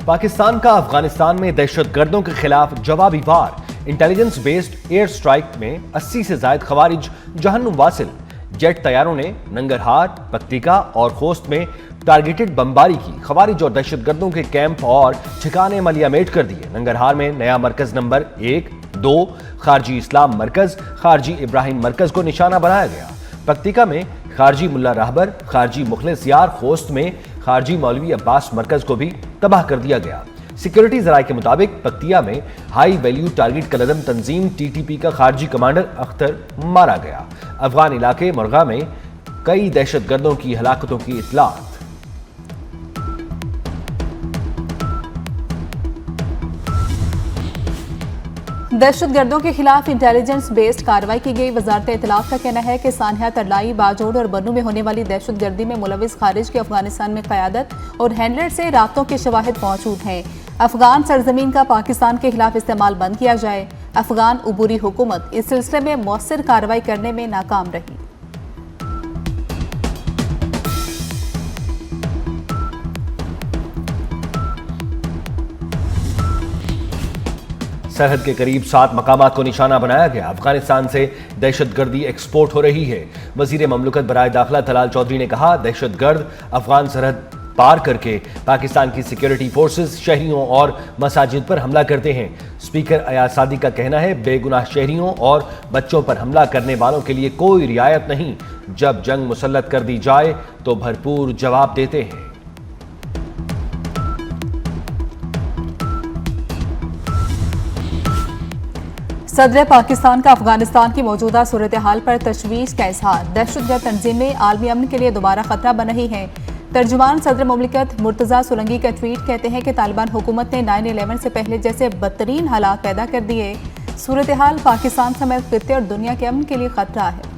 पाकिस्तान का अफगानिस्तान में दहशतगर्दों के खिलाफ जवाबी वार। इंटेलिजेंस बेस्ड एयर स्ट्राइक में 80 से ज्यादा खवारिज जहन्नुम वासिल। जेट तैयारों ने नंगरहार, पक्तिका और खोस्त में टारगेटेड बमबारी की। खवारिज और दहशतगर्दों के कैंप और ठिकाने मलियामेट कर दिए। नंगरहार में नया मरकज नंबर 1, 2 खारजी इस्लाम मरकज, खारजी इब्राहिम मरकज को निशाना बनाया गया। पक्तिका में खारजी मुल्ला रहबर, खारजी मुखलिस यार, खोस्त में खारजी मौलवी अब्बास मरकज को भी तबाह कर दिया गया। सिक्योरिटी जराये के मुताबिक पक्तिया में हाई वैल्यू टारगेट कलदम तंजीम टीटीपी का खारजी कमांडर अख्तर मारा गया। अफगान इलाके मुरगा में कई दहशतगर्दों की हलाकतों की इत्तलात। दहशतगर्दों के खिलाफ इंटेलिजेंस बेस्ड कार्रवाई की गई। वजारत इत्तलाफ का कहना है कि सानिया, तरलाई, बाजोड़ और बन्नू में होने वाली दहशतगर्दी में मुलविस खारिज की अफगानिस्तान में क़यादत और हैंडलर से राब्तों के शवाहिद मौजूद हैं। अफगान सरजमीन का पाकिस्तान के खिलाफ इस्तेमाल बंद किया जाए। अफगान उबूरी हुकूमत इस सिलसिले में मौसर कार्रवाई करने में नाकाम रही। सरहद के करीब 7 मकामात को निशाना बनाया गया। अफगानिस्तान से दहशतगर्दी एक्सपोर्ट हो रही है। वजीर ममलकत बराए दाखिला तलाल चौधरी ने कहा, दहशतगर्द अफगान सरहद पार करके पाकिस्तान की सिक्योरिटी फोर्सेस, शहरियों और मसाजिद पर हमला करते हैं। स्पीकर अयाज सादी का कहना है, बेगुनाह शहरियों और बच्चों पर हमला करने वालों के लिए कोई रियायत नहीं। जब जंग मुसल्लत कर दी जाए तो भरपूर जवाब देते हैं। सदर पाकिस्तान का अफगानिस्तान की मौजूदा सूरत हाल पर तशवीश का इजहार। दहशतगर्द तंजीमें आलमी अमन के लिए दोबारा खतरा बन रही हैं। तर्जुमान सदर मुमलिकत मुर्तजा सुलंगी का ट्वीट कहते हैं कि तालिबान हुकूमत ने 9/11 से पहले जैसे बदतरीन हालात पैदा कर दिए। सूरत हाल पाकिस्तान समेत खित्ते और दुनिया के अमन के लिए खतरा है।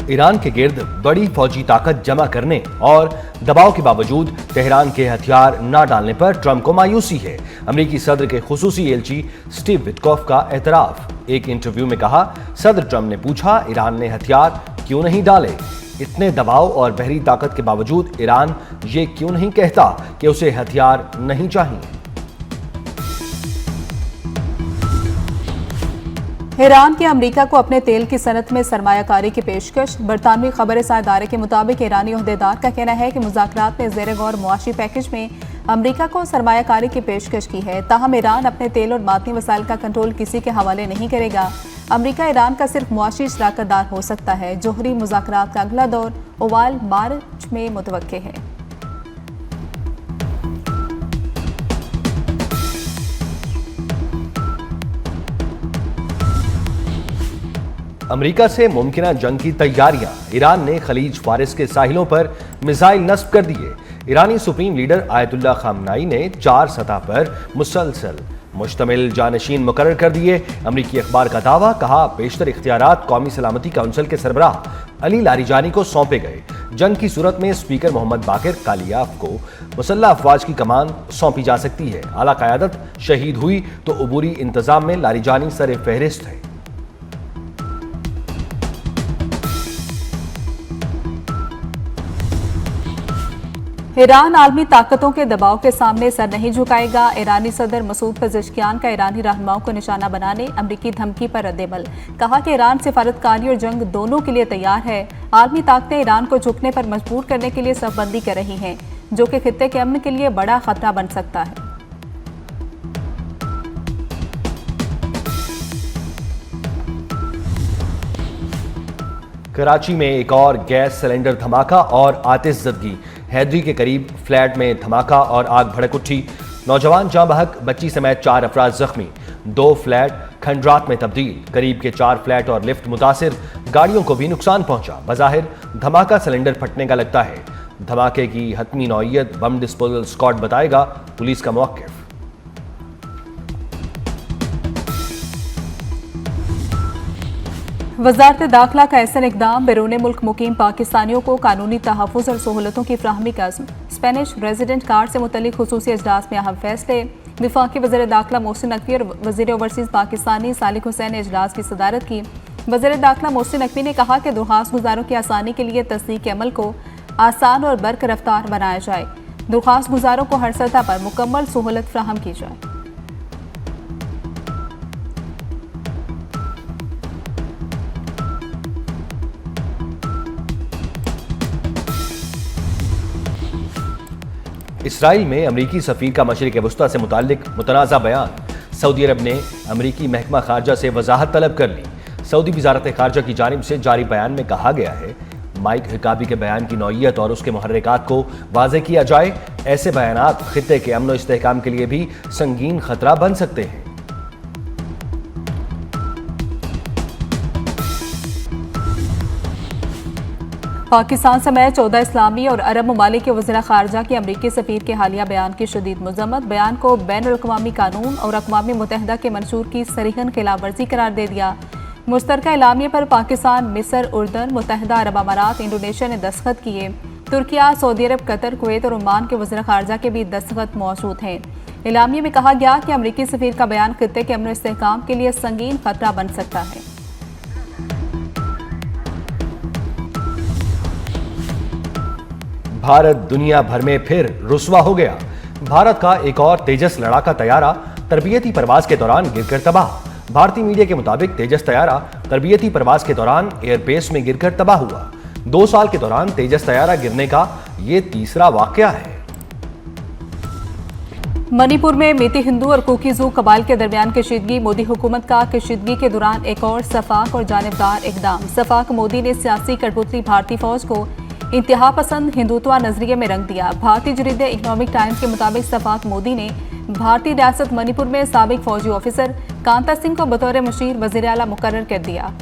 ईरान के गिर्द बड़ी फौजी ताकत जमा करने और दबाव के बावजूद तेहरान के हथियार न डालने पर ट्रंप को मायूसी है। अमेरिकी सदर के खुसूसी एलची स्टीव विटकॉफ का एतराफ। एक इंटरव्यू में कहा, सदर ट्रंप ने पूछा, ईरान ने हथियार क्यों नहीं डाले? इतने दबाव और बहरी ताकत के बावजूद ईरान ये क्यों नहीं कहता कि उसे हथियार नहीं चाहिए? ईरान की अमेरिका को अपने तेल की सनत में सरमायाकारी की पेशकश। बरतानवी खबर-ए-रसां इदारे के मुताबिक ईरानी ओहदेदार का कहना है कि मुज़ाकरात में ज़ेर गौर मुआशी पैकेज में अमेरिका को सरमायाकारी की पेशकश की है। ताहम ईरान अपने तेल और मादनी वसाइल का कंट्रोल किसी के हवाले नहीं करेगा। अमेरिका ईरान का सिर्फ मुआशी शराकतदार हो सकता है। जोहरी मुज़ाकरात का अगला दौर ओवाल मार्च में मुतवक्के है। अमेरिका से मुमकिना जंग की तैयारियां। ईरान ने खलीज फारिस के साहिलों पर मिसाइल नस्ब कर दिए। ईरानी सुप्रीम लीडर आयतुल्लाह खामनाई ने 4 सतह पर मुसलसल मुश्तमिल जानशीन मुकर्रर कर दिए। अमेरिकी अखबार का दावा, कहा, बेशतर इख्तियारात कौमी सलामती काउंसिल के सरबराह अली लारिजानी को सौंपे गए। जंग की सूरत में स्पीकर मोहम्मद बाकिर कालियाफ को मुसल्लह अफवाज की कमान सौंपी जा सकती है। आला क़यादत शहीद हुई तो उबूरी इंतजाम में लारिजानी सर फहरिस्त है। ईरान आलमी ताकतों के दबाव के सामने सर नहीं झुकाएगा। ईरानी सदर मसूद पेज़ेश्कियान का ईरानी रहनुमाओं को निशाना बनाने अमरीकी धमकी पर रद्देमल। कहा कि ईरान सिफारतकारी और जंग दोनों के लिए तैयार है। आलमी ताकतें ईरान को झुकने पर मजबूर करने के लिए सफबंदी कर रही हैं, जो कि खित्ते के अमन के लिए बड़ा खतरा बन सकता है। कराची में एक और गैस सिलेंडर धमाका और आतिशज़दगी। हैदरी के करीब फ्लैट में धमाका और आग भड़क उठी। नौजवान जाँ बहक, बच्ची समेत 4 अफराद जख्मी। 2 फ्लैट खंडरात में तब्दील। करीब के 4 फ्लैट और लिफ्ट मुतासिर। गाड़ियों को भी नुकसान पहुंचा। बज़ाहिर धमाका सिलेंडर फटने का लगता है। धमाके की हतमी नौइयत बम डिस्पोजल स्क्वाड बताएगा पुलिस का मौक़िफ़। वज़ारत दाखिला का ऐसा इक़दाम बैरून मुल्क मुकीम पाकिस्तानियों को कानूनी तहफ़्फ़ुज़ और सहूलतों की फ़राहमी का अज़्म। स्पेनिश रेजिडेंट कार्ड से मुतल्लिक़ खुसूसी इजलास में अहम फैसले। वफाकी वज़ीर दाखिला मोहसिन नकवी और वज़ीर ओवरसीज़ पाकिस्तानी सालिक हुसैन ने इजलास की सदारत की। वज़ीर दाखिला मोहसिन नकवी ने कहा कि दरख्वास्त गुजारों की आसानी के लिए तस्दीक के अमल को आसान और बरक रफ्तार बनाया जाए। दरख्वास्त गुजारों को हर सतह पर मुकम्मल सहूलत फराहम की जाए। इसराइल में अमरीकी सफीर का मशरिक़ वस्ता से मुताल्लिक मुतनाज़ा बयान। सऊदी अरब ने अमरीकी महकमा खारजा से वजाहत तलब कर ली। सऊदी वजारत खारजा की जानिब से जारी बयान में कहा गया है, माइक हिकाबी के बयान की नौइयत और उसके मुहर्रिकात को वाज़ेह किया जाए। ऐसे बयानात खित्ते के अमन व इस्तेहकाम के लिए भी संगीन खतरा बन सकते हैं। पाकिस्तान समेत 14 इस्लामी और अरब ममालिक के वज़ीर ख़ारजा की अमरीकी सफ़ीर के हालिया बयान की शदीद मज़म्मत। बयान को बैनुल-अक़वामी कानून और अक़वाम मुत्तहिदा के मंशूर की सरीहन खिलाफ वर्जी करार दे दिया। मुश्तरका एलामिया पर पाकिस्तान, मिस्र, उर्दन, मुत्तहिदा अरब अमारात, इंडोनेशिया ने दस्तखत किए। तुर्किया, सऊदी अरब, कतर, कुवैत और ओमान के वज़ीर ख़ारजा के भी दस्तखत मौजूद हैं। एलामिया में कहा गया कि अमरीकी सफ़ीर का बयान खित्ते के अमन इस्तेहकाम के लिए संगीन खतरा बन सकता है। भारत दुनिया भर में फिर रुस्वा हो गया। भारत का एक और तेजस लड़ाका तैयारा तरबियती परवाज के दौरान गिरकर तबाह। भारतीय मीडिया के मुताबिक तेजस तैयारा तरबियती परवाज के दौरान एयरबेस में गिरकर तबाह हुआ। 2 साल के दौरान तेजस तैयारा गिरने का ये तीसरा वाकया है। मणिपुर में मीती हिंदू और कुकी जू कबाइल के दरमियान कशीदगी। मोदी हुकूमत का कशीदगी के दौरान एक और सफाक और जानिबदार इकदाम। सफाक मोदी ने सियासी कठपुतली भारतीय फौज को इंतहा पसंद हिंदुत्वा नजरिए में रंग दिया। भारतीय जरीदे इकोनॉमिक टाइम्स के मुताबिक सफाक मोदी ने भारतीय रियासत मणिपुर में साबिक फौजी ऑफिसर कांता सिंह को बतौर मुशीर वज़ीर आला मुकर्रर कर दिया।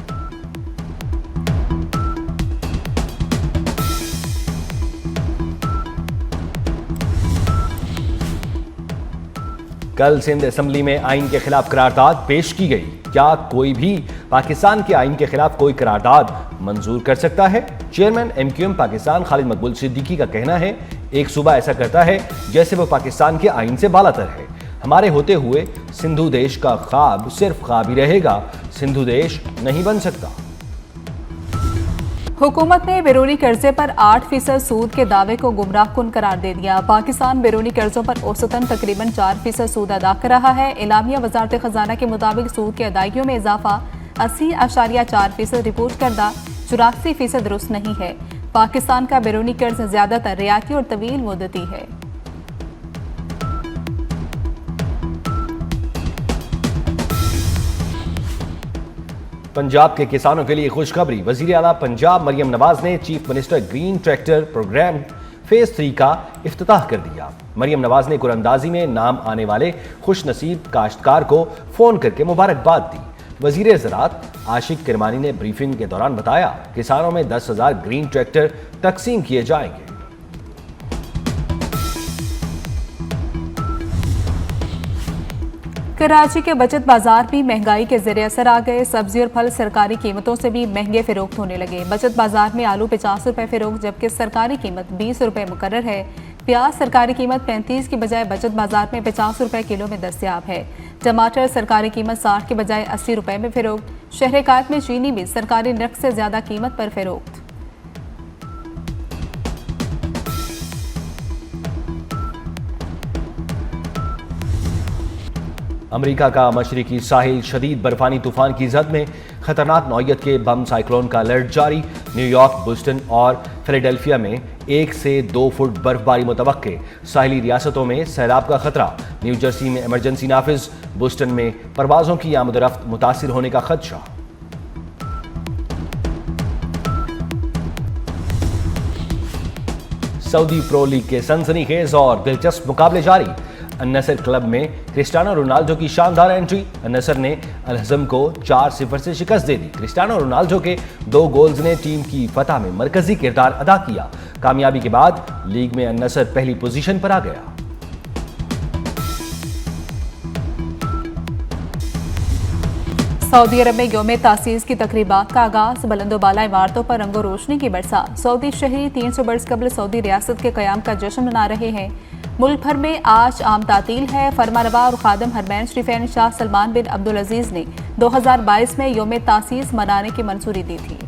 कल सिंध असेंबली में आइन के खिलाफ करारदाद पेश की गई। क्या कोई भी पाकिस्तान के आइन के खिलाफ कोई करारदाद मंजूर कर सकता है? चेयरमैन MQM पाकिस्तान खालिद मकबूल सिद्दीकी का कहना है, एक सूबा ऐसा करता है जैसे वो पाकिस्तान के आइन से बालातर है। हमारे होते हुए सिंधु देश का ख्वाब सिर्फ ख्वाब ही रहेगा, सिंधु देश नहीं बन सकता। हुकूमत ने बैरूनी कर्जे पर 8% सूद के दावे को गुमराहकुन करार दे दिया। पाकिस्तान बैरूनी कर्जों पर औसतन तकरीबन 4% सूद अदा कर रहा है। एलामिया वजारत खजाना के मुताबिक सूद की अदायगियों में इजाफा 80.4% रिपोर्ट करदा 84% दुरुस्त नहीं है। पाकिस्तान का बैरूनी कर्ज ज्यादातर रियायती और तवील मुद्दती है। पंजाब के किसानों के लिए खुशखबरी। वजीर आला पंजाब मरियम नवाज ने chief minister green tractor programme phase 3 का इफ्तिताह कर दिया। मरियम नवाज ने कुरअंदाजी में नाम आने वाले खुशनसीब काश्तकार को फोन करके मुबारकबाद दी। वजीर ज़राअत आशिक किरमानी ने ब्रीफिंग के दौरान बताया, किसानों में 10,000 ग्रीन ट्रैक्टर तकसीम किए जाएंगे। कराची के बचत बाजार भी महंगाई के ज़ेरे असर आ गए। सब्जी और फल सरकारी कीमतों से भी महंगे फरोख्त होने लगे। बचत बाजार में आलू 50 रुपए फरोख्त, जबकि सरकारी कीमत 20 रुपए मुकर्रर है। प्याज सरकारी कीमत 35 की बजाय बचत बाजार में 50 रुपए किलो में दस्तयाब है। टमाटर सरकारी कीमत 60 के बजाय 80 रुपए में फरोख्त। शहर कायद में चीनी भी सरकारी नर्ख से ज्यादा कीमत पर फरोख्त। अमेरिका का मशरिकी साहिल शदीद बर्फानी तूफान की जद में खतरनाक नौयत के बम साइक्लोन का अलर्ट जारी। न्यूयॉर्क, बोस्टन और फिलाडेल्फिया में 1 से 2 फुट बर्फबारी मुतवक्के। साहिली रियासतों में सैलाब का खतरा। न्यू जर्सी में इमरजेंसी नाफिज। बोस्टन में परवाजों की आमदरफ्त मुतासिर होने का खदशा। सऊदी प्रो लीग के सनसनीखेज और दिलचस्प मुकाबले जारी। अन-नसर क्लब में क्रिस्टियानो रोनाल्डो की शानदार एंट्री। अन-नसर ने अल-हज़म को 4-0 से शिकस्त दे दी। क्रिस्टियानो रोनाल्डो के 2 गोल्स ने टीम की फतह में मरकजी किरदार अदा किया। कामयाबी के बाद लीग में अन-नसर पहली पोजीशन पर आ गया। सऊदी अरब में यौम तासीस की तकरीबात का आगाज। बुलंदोबाला इमारतों पर रंगो रोशनी की बरसात। सऊदी शहरी 300 बरस कबल सऊदी रियासत के क़याम का जश्न मना रहे हैं। मुल्क भर में आज आम तातील है। फरमानवा और खादम हरमैन शरीफैन शाह सलमान बिन अब्दुल अजीज ने 2022 में योम तासीस मनाने की मंजूरी दी थी।